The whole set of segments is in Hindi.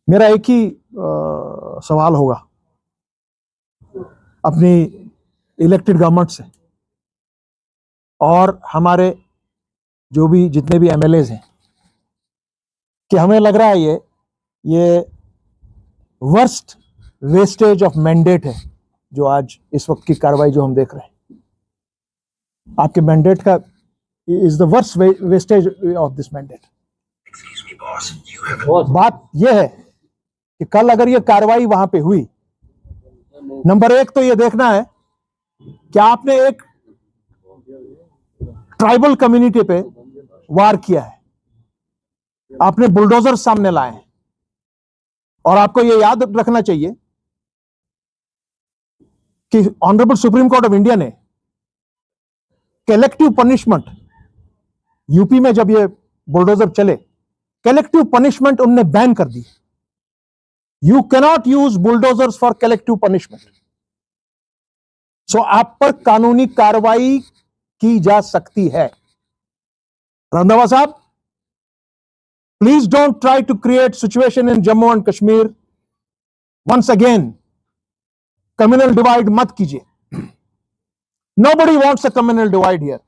मेरा एक ही सवाल होगा अपनी इलेक्टेड गवर्नमेंट से और हमारे जो भी जितने भी एमएलएज हैं कि हमें लग रहा है ये वर्स्ट वेस्टेज ऑफ मैंडेट है जो आज इस वक्त की कार्रवाई जो हम देख रहे हैं। आपके मैंडेट का is the worst wastage of this mandate. बात यह है कि कल अगर ये कार्रवाई वहां पे हुई, नंबर एक तो ये देखना है कि आपने एक ट्राइबल कम्युनिटी पे वार किया है, आपने बुलडोजर सामने लाए हैं और आपको ये याद रखना चाहिए कि honourable supreme court of India ने कलेक्टिव पनिशमेंट, यूपी में जब ये बुलडोजर चले, कलेक्टिव पनिशमेंट उनने बैन कर दी। You cannot use bulldozers for collective punishment. So आप पर कानूनी कार्रवाई की जा सकती है। रंधावा साहब, please don't try to create situation in Jammu and Kashmir. Once again communal divide मत कीजिए। Nobody wants a communal divide here.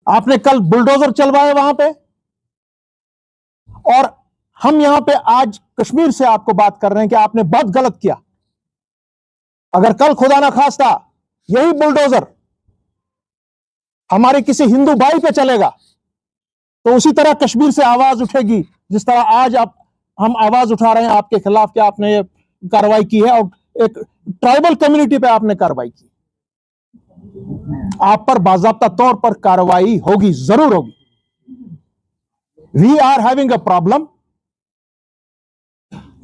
आपने कल बुलडोजर चलवाए वहां पे, और हम यहां पे आज कश्मीर से आपको बात कर रहे हैं कि आपने बहुत गलत किया। अगर कल खुदा ना खास्ता यही बुलडोजर हमारे किसी हिंदू भाई पे चलेगा तो उसी तरह कश्मीर से आवाज उठेगी जिस तरह आज हम आवाज उठा रहे हैं आपके खिलाफ कि आपने ये कार्रवाई की है और एक ट्राइबल कम्युनिटी पे आपने कार्रवाई की। आप पर बाज़ाब्ता तौर पर कार्रवाई होगी, जरूर होगी। We are having a problem.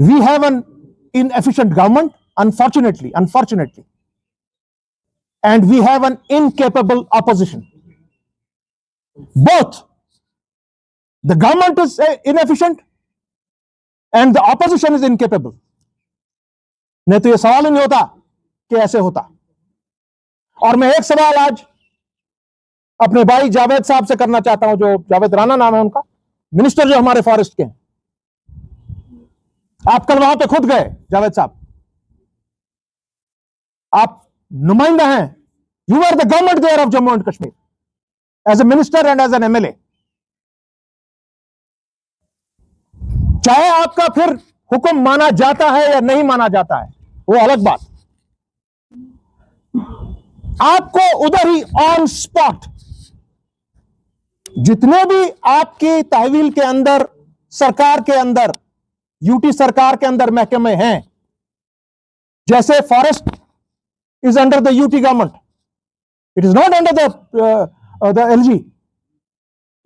We have an inefficient government, unfortunately, and we have an incapable opposition. Both the government is inefficient and the opposition is incapable. नहीं तो ये सवाल ही नहीं होता कि ऐसे होता। और मैं एक सवाल आज अपने भाई जावेद साहब से करना चाहता हूं, जो जावेद राणा नाम है उनका, मिनिस्टर जो हमारे फॉरेस्ट के हैं। आप कल वहां पे खुद गए जावेद साहब, आप नुमाइंदा हैं। You are the government there of Jammu and Kashmir as a minister and as an MLA. चाहे आपका फिर हुक्म माना जाता है या नहीं माना जाता है वो अलग बात, आपको उधर ही ऑन स्पॉट जितने भी आपकी तहवील के अंदर, सरकार के अंदर, यूटी सरकार के अंदर महकमे हैं, जैसे forest is under the UT government, it is not under the LG.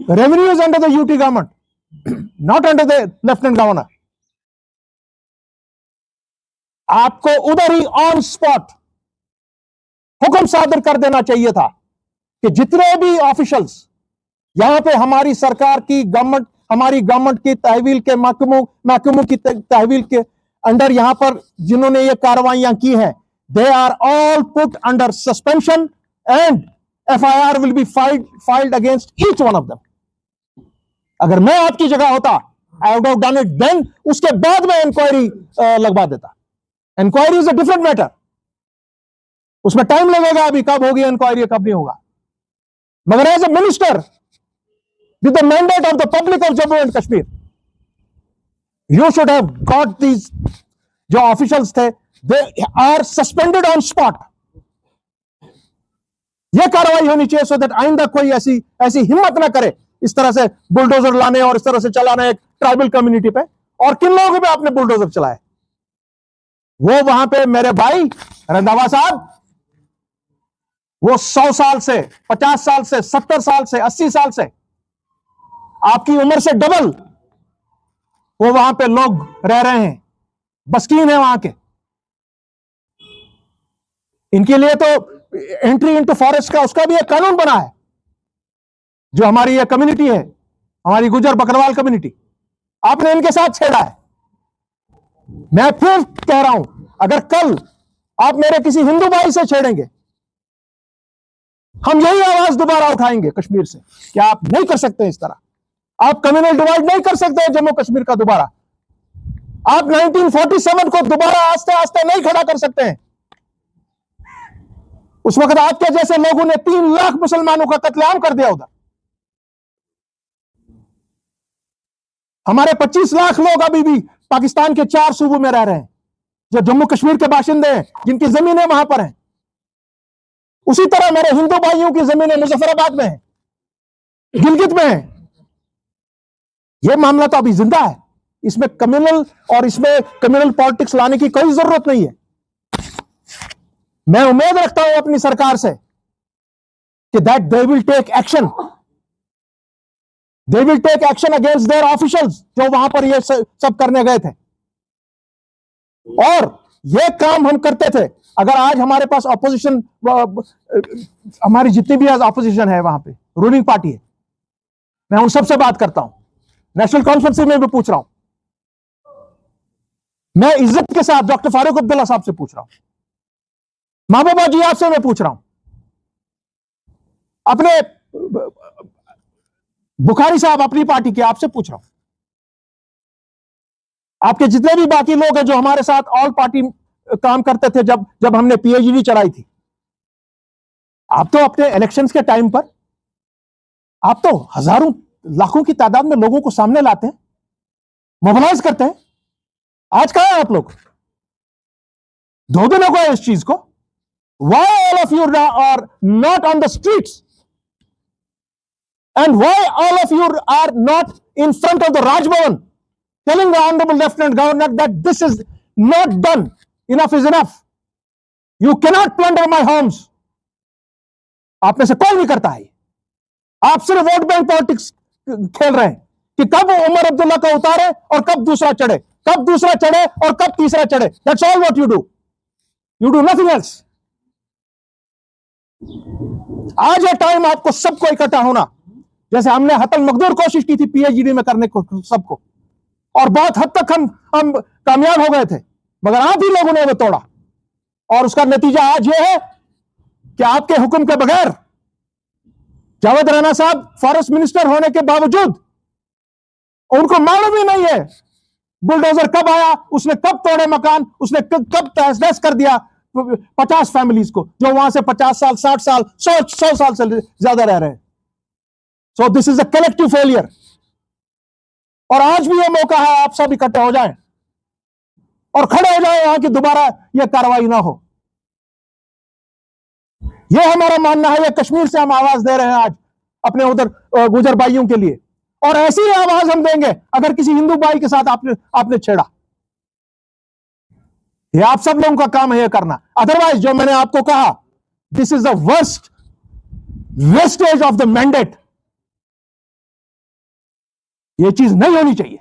Revenue is under the UT government, not under the lieutenant governor. आपको उधर ही ऑन स्पॉट हुक्म सादर कर देना चाहिए था कि जितने भी ऑफिशियल्स यहां पे हमारी सरकार की गवर्नमेंट, हमारी गवर्नमेंट की तहवील के महकमों की तहवील के अंडर यहां पर जिन्होंने ये कार्रवाइयां की हैं, they are all put under suspension and FIR will be filed against each one of them. अगर मैं आपकी जगह होता, I would have done it then. उसके बाद में इंक्वायरी लगवा देता। Inquiry is a different matter, उसमें टाइम लगेगा, अभी कब होगी इंक्वायरी कब नहीं होगा। मगर as a minister with the mandate of the public of Jammu and Kashmir, you should have got these, जो officials थे, they are suspended on spot। यह कार्रवाई होनी चाहिए so that आइंदा कोई ऐसी हिम्मत ना करे इस तरह से बुलडोजर लाने और इस तरह से चलाना एक ट्राइबल कम्युनिटी पे। और किन लोगों पे आपने बुलडोजर चलाए? वो वहां पे मेरे भाई रंधावा साहब, वो 100 साल से, 50 साल से, 70 साल से, 80 साल से, आपकी उम्र से डबल वो वहां पे लोग रह रहे हैं, बस्कीन है वहां के। इनके लिए तो एंट्री इनटू फॉरेस्ट का उसका भी एक कानून बना है। जो हमारी ये कम्युनिटी है, हमारी गुजर बकरवाल कम्युनिटी, आपने इनके साथ छेड़ा है। मैं फिर कह रहा हूं, अगर कल आप मेरे किसी हिंदू भाई से छेड़ेंगे, हम यही आवाज दोबारा उठाएंगे कश्मीर से कि आप नहीं कर सकते इस तरह। आप कम्युनल डिवाइड नहीं कर सकते जम्मू कश्मीर का दोबारा। आप 1947 को दोबारा आस्ते आस्ते नहीं खड़ा कर सकते हैं। उस वक्त आपके जैसे लोगों ने 3 लाख मुसलमानों का कत्लेआम कर दिया उधर। हमारे 25 लाख लोग अभी भी पाकिस्तान के 4 सूबों में रह रहे हैं, जो जम्मू कश्मीर के बाशिंदे हैं, जिनकी जमीनें वहां पर हैं। उसी तरह मेरे हिंदू भाइयों की जमीनें मुजफ्फराबाद में है, गिलगित में है। यह मामला तो अभी जिंदा है। इसमें कम्युनल पॉलिटिक्स लाने की कोई जरूरत नहीं है। मैं उम्मीद रखता हूं अपनी सरकार से कि that they will take action, against their officials जो वहां पर ये सब करने गए थे। और ये काम हम करते थे। अगर आज हमारे पास ऑपोजिशन, हमारी जितनी भी आज ऑपोजिशन है वहां पे रूलिंग पार्टी है, मैं उन सबसे बात करता हूं, नेशनल कॉन्फ्रेंस में भी पूछ रहा हूं, मैं इज्जत के साथ डॉक्टर फारूक अब्दुल्ला साहब से पूछ रहा हूं, महबूबा जी आपसे मैं पूछ रहा हूं, अपने बुखारी साहब अपनी पार्टी के आपसे पूछ रहा हूं, आपके जितने भी बाकी लोग हैं जो हमारे साथ ऑल पार्टी काम करते थे जब हमने पीएचडी चलाई थी, आप तो अपने इलेक्शंस के टाइम पर आप तो हजारों लाखों की तादाद में लोगों को सामने लाते हैं, मोबिलाइज करते हैं। आज कहां हैं आप लोग? 2 दिन हो गए इस चीज को। Why all of you are not on the streets? And why all of you are not in front of the Raj Bhavan telling the Honorable Lieutenant Governor that this is not done? Enough is enough. You cannot plunder my homes. आप में से कोई नहीं करता है। आप सिर्फ वोट बैंक पॉलिटिक्स खेल रहे हैं कि कब उमर अब्दुल्ला का उतारे और कब दूसरा चढ़े, कब दूसरा चढ़े और कब तीसरा चढ़े। That's all what you do. You do nothing else. आज है टाइम आपको सबको इकट्ठा होना, जैसे हमने हतल मकदूर कोशिश की थी पीएचडी में करने को सबको, और बहुत हद तक हम कामयाब हो गए थे, मगर आप ही लोगों ने वो तोड़ा। और उसका नतीजा आज ये है कि आपके हुक्म के बगैर जावेद राणा साहब फॉरेस्ट मिनिस्टर होने के बावजूद उनको मालूम ही नहीं है बुलडोजर कब आया, उसने कब तोड़े मकान, उसने कब तहस-नहस कर दिया 50 फैमिलीज को जो वहां से 50 साल 60 साल 100 साल से ज्यादा रह रहे हैं। So this is a collective failure. और आज भी यह मौका है आप सब इकट्ठे हो जाएं और खड़े हो जाएं, यहां की दोबारा यह कार्रवाई ना हो। यह हमारा मानना है। यह कश्मीर से हम आवाज दे रहे हैं आज अपने उधर गुजर भाइयों के लिए, और ऐसी ही आवाज हम देंगे अगर किसी हिंदू भाई के साथ आपने छेड़ा। ये आप सब लोगों का काम है ये करना। अदरवाइज जो मैंने आपको कहा, this is the worst wastage of the mandate. ये चीज नहीं होनी चाहिए।